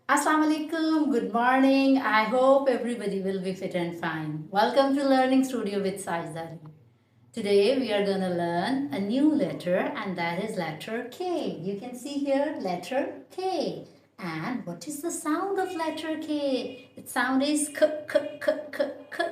Assalamu alaikum, good morning. I hope everybody will be fit and fine. Welcome to Learning Studio with Sajida Ali. Today we are going to learn a new letter and that is letter K. You can see here letter K. And what is the sound of letter K? Its sound is k, k, k, k, k.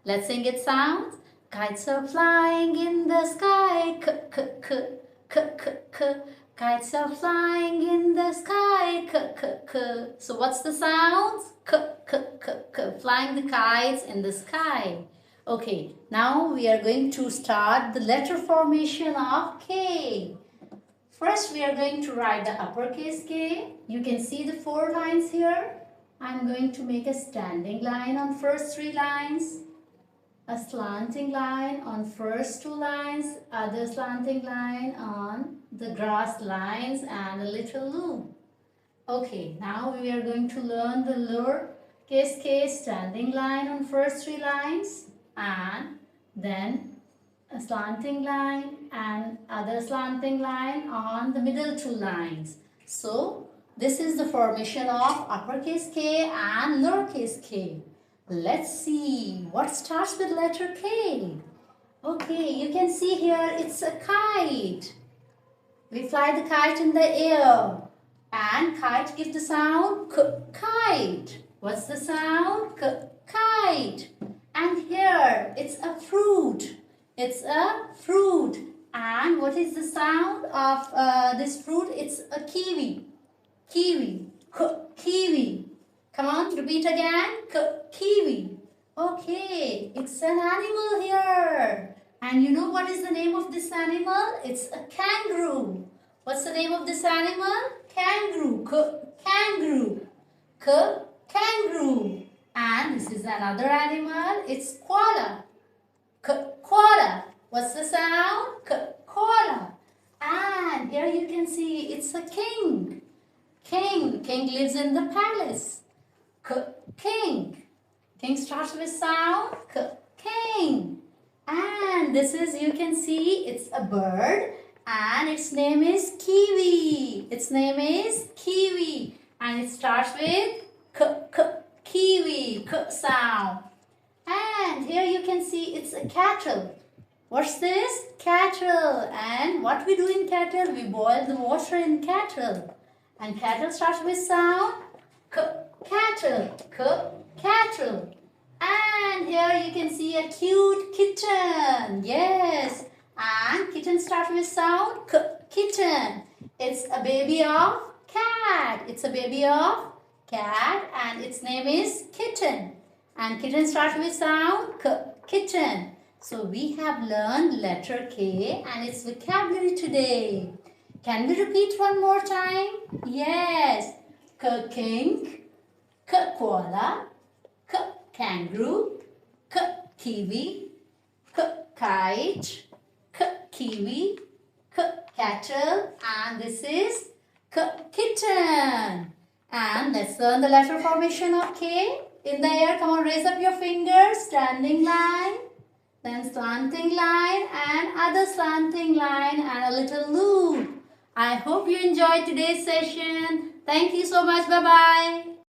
Let's sing its sound. Kites are flying in the sky, k, k, k, k, k, k. Kites are flying in the sky, k, k, k. So what's the sound? K, k, k, k. Flying the kites in the sky. Okay, now we are going to start the letter formation of K. First, we are going to write the uppercase K. You can see the 4 lines here. I'm going to make a standing line on first 3 lines, a slanting line on first 2 lines, other slanting line on the grass lines and a little loop. Okay, now we are going to learn the lowercase k standing line on first 3 lines and then a slanting line and other slanting line on the middle 2 lines. So this is the formation of uppercase K and lowercase k. Let's see what starts with letter K. Okay, you can see here it's a kite. We fly the kite in the air and kite gives the sound k, kite. What's the sound? K, kite. And here it's a fruit. It's a fruit. And what is the sound of this fruit? It's a kiwi. Kiwi. K, kiwi. Come on, repeat again. K, kiwi. Okay, it's an animal here. And you know what is the name of this animal? It's a kangaroo. What's the name of this animal? Kangaroo. K, kangaroo. K, kangaroo. And this is another animal. It's koala. K, koala. What's the sound? K, koala. And here you can see it's a king. King. King lives in the palace. K, king. King starts with sound. K, king. And this is, you can see, it's a bird and its name is Kiwi. Its name is Kiwi. And it starts with k, k, kiwi, k sound. And here you can see it's a cattle. What's this? Cattle. And what we do in cattle? We boil the water in cattle. And cattle starts with sound k, cattle, k, cattle. And here you can see a cute kitten. Yes. And kitten starts with sound k, kitten. It's a baby of cat. It's a baby of cat and its name is kitten. And kitten starts with sound k, kitten. So we have learned letter K and its vocabulary today. Can we repeat one more time? Yes. K, king, k, koala, k, kangaroo, k, kiwi, k, kite, k, kiwi, k, cattle, and this is k, kitten. And let's learn the letter formation of K. In the air, come on, raise up your fingers, standing line, then slanting line, and other slanting line, and a little loop. I hope you enjoyed today's session. Thank you so much. Bye-bye.